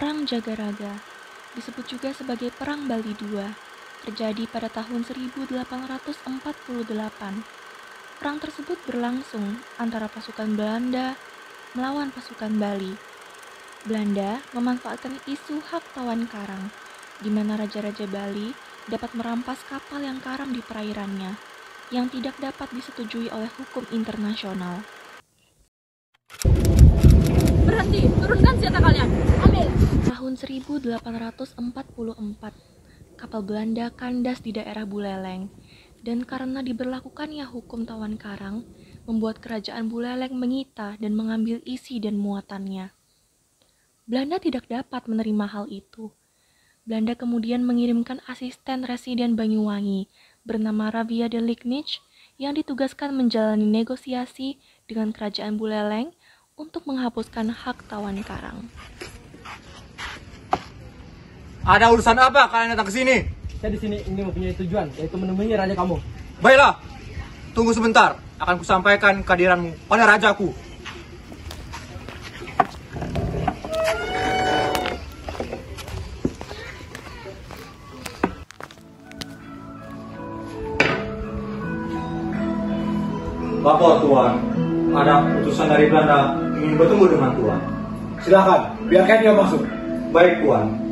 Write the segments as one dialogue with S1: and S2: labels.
S1: Perang Jagaraga, disebut juga sebagai Perang Bali II, terjadi pada tahun 1848. Perang tersebut berlangsung antara pasukan Belanda melawan pasukan Bali. Belanda memanfaatkan isu hak tawan karang, di mana raja-raja Bali dapat merampas kapal yang karam di perairannya, yang tidak dapat disetujui oleh hukum internasional.
S2: Berhenti, turunkan senjata kalian. Ambil.
S1: Tahun 1844, kapal Belanda kandas di daerah Buleleng, dan karena diberlakukannya hukum tawan karang, membuat kerajaan Buleleng menyita dan mengambil isi dan muatannya. Belanda tidak dapat menerima hal itu. Belanda kemudian mengirimkan asisten residen Banyuwangi bernama Ravia de Lignitz yang ditugaskan menjalani negosiasi dengan kerajaan Buleleng untuk menghapuskan hak tawan karang.
S3: Ada urusan apa kalian datang ke sini?
S4: Saya di sini ingin mempunyai tujuan, yaitu menemui raja kamu.
S3: Baiklah, tunggu sebentar. Akan kusampaikan kehadiranmu pada rajaku. Lapor Tuan, ada utusan dari Belanda ingin bertemu dengan Tuan. Silakan, biarkan dia masuk. Baik Tuan.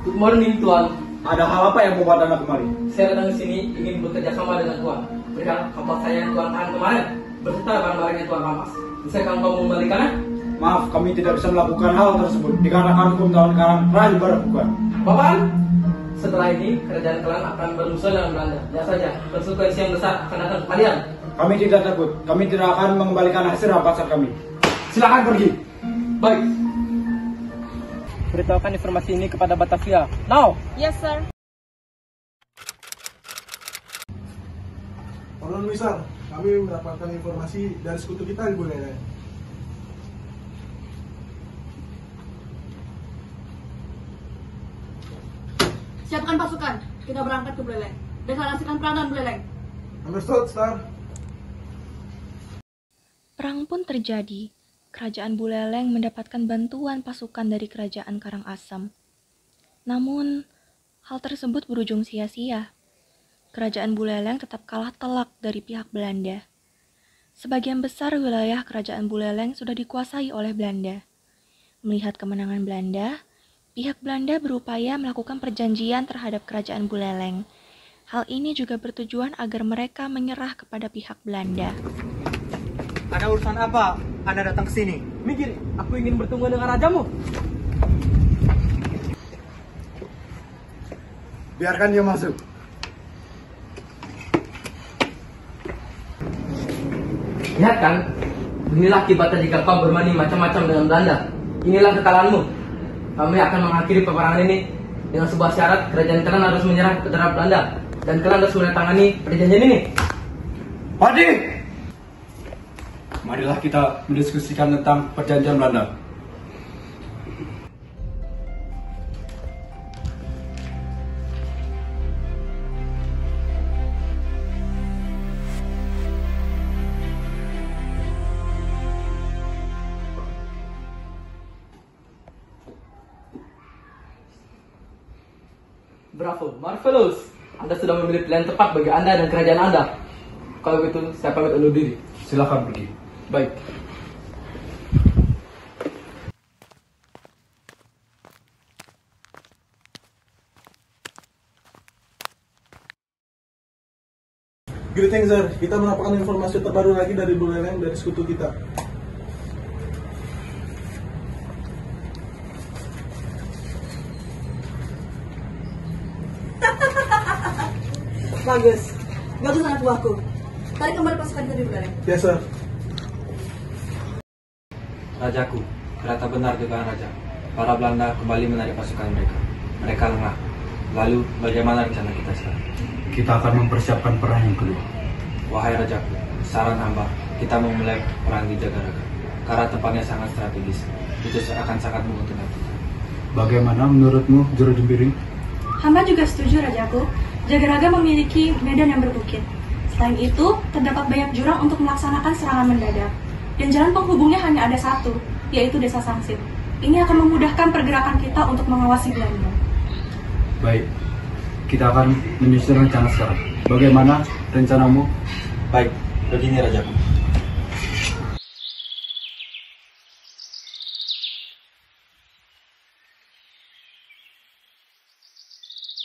S4: Good morning, Tuan.
S3: Ada hal apa yang membuat Anda kemari?
S4: Saya datang ke sini ingin bekerja sama dengan Tuan. Berikan kapal saya yang Tuan tahan kemarin, beserta barang-barang yang Tuan rampas. Bisa kamu mengembalikannya?
S3: Maaf, kami tidak bisa melakukan hal tersebut dikarenakan hukum tawan karang telah diberlakukan.
S4: Bapak, setelah ini kerajaan kalian akan berusaha dengan Belanda. Ya saja, konsekuensi yang besar akan datang ke kalian.
S3: Kami tidak takut, kami tidak akan mengembalikan hasil rampasan kami. Silakan pergi.
S4: Baik. Beritahukan informasi ini kepada Batavia. Now!
S2: Yes, sir.
S5: Tolong Misal, kami mendapatkan informasi dari sekutu kita di Buleleng.
S2: Siapkan pasukan. Kita berangkat ke Buleleng. Deklarasikan perang dengan Buleleng.
S5: Understood, Star.
S1: Perang pun terjadi. Kerajaan Buleleng mendapatkan bantuan pasukan dari kerajaan Karangasem. Namun, hal tersebut berujung sia-sia. Kerajaan Buleleng tetap kalah telak dari pihak Belanda. Sebagian besar wilayah kerajaan Buleleng sudah dikuasai oleh Belanda. Melihat kemenangan Belanda, pihak Belanda berupaya melakukan perjanjian terhadap kerajaan Buleleng. Hal ini juga bertujuan agar mereka menyerah kepada pihak Belanda.
S3: Ada urusan apa Anda datang ke sini?
S4: Minggir, aku ingin bertemu dengan rajamu.
S5: Biarkan dia masuk.
S4: Lihat kan, inilah akibatnya jika kau bermain macam-macam dengan Belanda. Inilah kekalahanmu. Kami akan mengakhiri peperangan ini dengan sebuah syarat, kerajaan kalian harus menyerah terhadap Belanda. Dan kalian harus menandatangani perjanjian ini.
S3: Padi! Marilah kita mendiskusikan tentang perjanjian Belanda.
S4: Bravo, marvelous. Anda sudah memilih pilihan tepat bagi Anda dan kerajaan Anda. Kalau begitu, saya pamit undur diri.
S3: Silakan pergi.
S4: Baik.
S5: Greetings, sir. Kita mendapatkan informasi terbaru lagi dari Buleleng dari sekutu kita.
S2: Bagus. Bagus anak buahku. Tarik kembali pasukan kita di Buleleng.
S5: Yes, sir.
S3: Rajaku, ternyata benar dugaan raja. Para Belanda kembali menarik pasukan mereka. Mereka lengah. Lalu, bagaimana rencana kita sekarang?
S6: Kita akan mempersiapkan perang yang kedua.
S3: Wahai rajaku, saran hamba, kita memulai perang di Jagaraga. Karena tempatnya sangat strategis.
S4: itu akan sangat menguntungkan kita.
S6: Bagaimana menurutmu, Juru Jempiring?
S7: Hamba juga setuju, Rajaku. Jagaraga memiliki medan yang berbukit. Selain itu, terdapat banyak jurang untuk melaksanakan serangan mendadak. Dan jalan penghubungnya hanya ada satu, yaitu Desa Sangsit. Ini akan memudahkan pergerakan kita untuk mengawasi Belanda.
S6: Baik, kita akan menyusun rencana sekarang. Bagaimana rencanamu?
S3: Baik, begini Rajaku.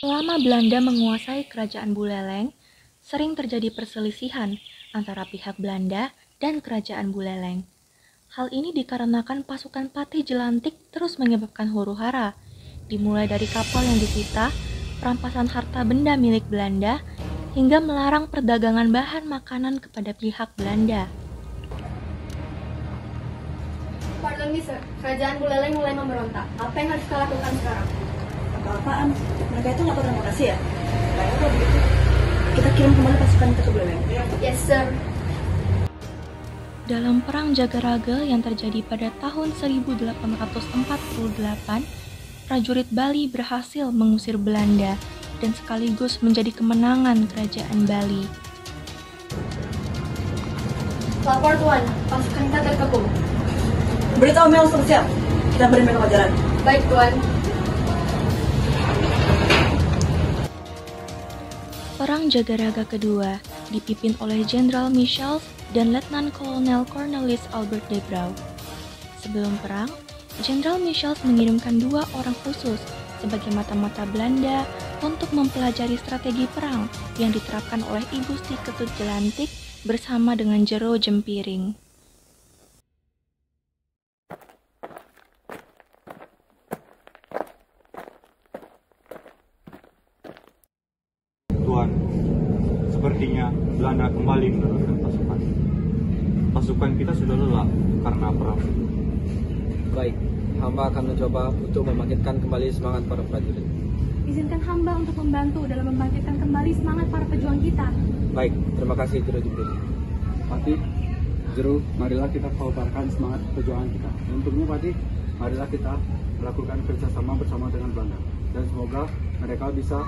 S1: Selama Belanda menguasai kerajaan Buleleng, sering terjadi perselisihan antara pihak Belanda dan kerajaan Buleleng. Hal ini dikarenakan pasukan Patih Jelantik terus menyebabkan huru-hara, dimulai dari kapal yang disita, perampasan harta benda milik Belanda, hingga melarang perdagangan bahan makanan kepada pihak Belanda.
S8: Pardon me, sir. Kerajaan Buleleng mulai memberontak. Apa yang harus kita lakukan sekarang?
S2: Apa-apaan? Mereka itu nggak terima kasih ya? Baiklah kalau begitu, kita kirim kembali pasukan kita ke Buleleng.
S8: Yes, sir.
S1: Dalam Perang Jagaraga yang terjadi pada tahun 1848, prajurit Bali berhasil mengusir Belanda dan sekaligus menjadi kemenangan kerajaan Bali.
S8: Lapor, Tuan. Pasukan kita terkepung.
S2: Beritahu Mel untuk siap. Kita beri mereka pelajaran.
S8: Baik, Tuan.
S1: Perang Jagaraga kedua dipimpin oleh Jenderal Michels dan Letnan Kolonel Cornelis Albert de Brauw. Sebelum perang, Jenderal Michels mengirimkan 2 orang khusus sebagai mata-mata Belanda untuk mempelajari strategi perang yang diterapkan oleh I Gusti Ketut Jelantik bersama dengan Jero Jempiring.
S3: Tuan, sepertinya Belanda kembali menurunkan pasukan. Pasukan kita sudah lelah karena perang.
S4: Baik, hamba akan mencoba untuk membangkitkan kembali semangat para prajurit.
S7: Izinkan hamba untuk membantu dalam membangkitkan kembali semangat para pejuang kita.
S4: Baik, terima kasih Juru Jempiring.
S6: Patih, Juru, marilah kita kobarkan semangat perjuangan kita. Untuknya Patih, marilah kita melakukan kerjasama bersama dengan Belanda. Dan semoga mereka bisa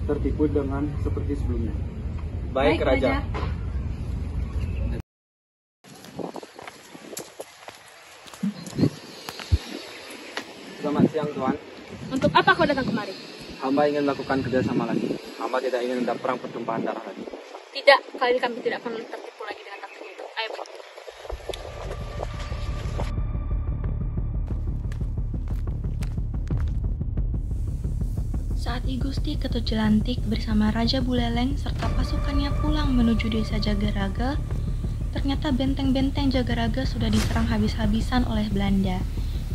S6: tertipu dengan seperti sebelumnya.
S4: Baik, Raja. Selamat siang, Tuan.
S8: Untuk apa kau datang kemari?
S4: Hamba ingin melakukan kerjasama lagi. Hamba tidak ingin ada perang pertumpahan darah lagi.
S8: Tidak, kali ini kami tidak akan tertipu lagi dengan taktik itu. Ayo, Pak.
S1: Saat I Gusti Ketut Jelantik bersama Raja Buleleng serta pasukannya pulang menuju desa Jagaraga, ternyata benteng-benteng Jagaraga sudah diserang habis-habisan oleh Belanda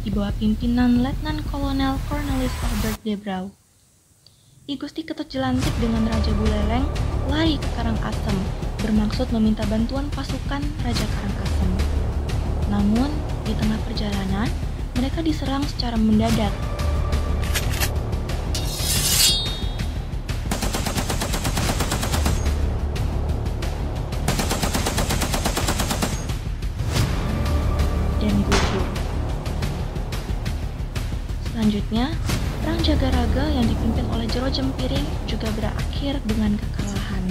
S1: di bawah pimpinan Letnan Kolonel Cornelis Albert de Brauw. I Gusti Ketut Jelantik dengan Raja Buleleng lari ke Karangasem bermaksud meminta bantuan pasukan Raja Karangasem. Namun, di tengah perjalanan, mereka diserang secara mendadak. Dan gugur. Selanjutnya, Perang Jagaraga yang dipimpin oleh Jero Jempiring juga berakhir dengan kekalahan.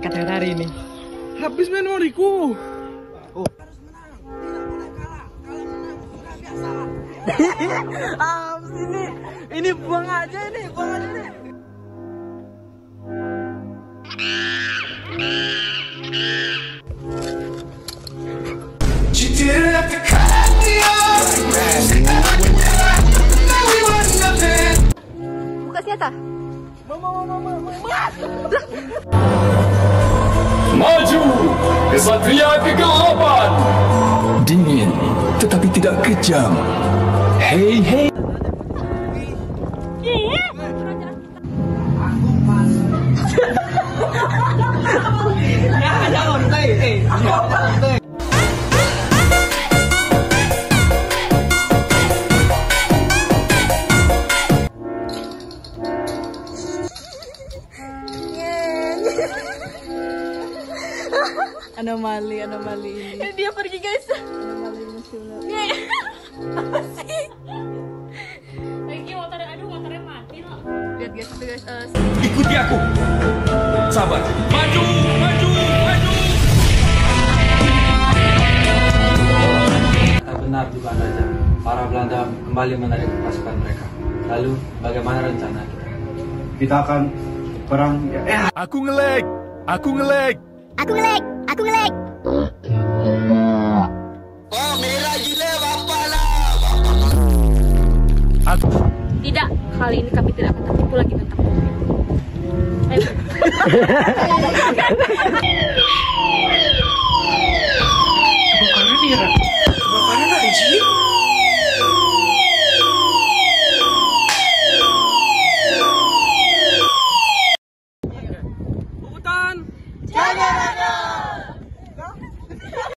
S4: kata hari ini.
S5: Habis memoriku.
S4: Ini buang aja nih, buang aja nih.
S8: Buka senjata.
S9: Maju, Kesatria Kegelapan. Dingin, tetapi tidak kejam. Hei, hei.
S2: Anomali ini.
S8: Dia pergi guys.
S2: Anomali nasional.
S8: Lagi motornya mati loh. Lihat guys, itu guys.
S9: Ikuti aku. Sabar. Maju, maju, maju.
S4: Kata benar juga Raja. Para Belanda kembali menarik pasukan mereka. Lalu bagaimana rencana kita?
S3: Kita akan perang.
S9: Aku ngelag. Aku ngelag.
S8: Aku ngelag. Tidak, kali ini kami tidak akan tertipu lagi tentang mobil.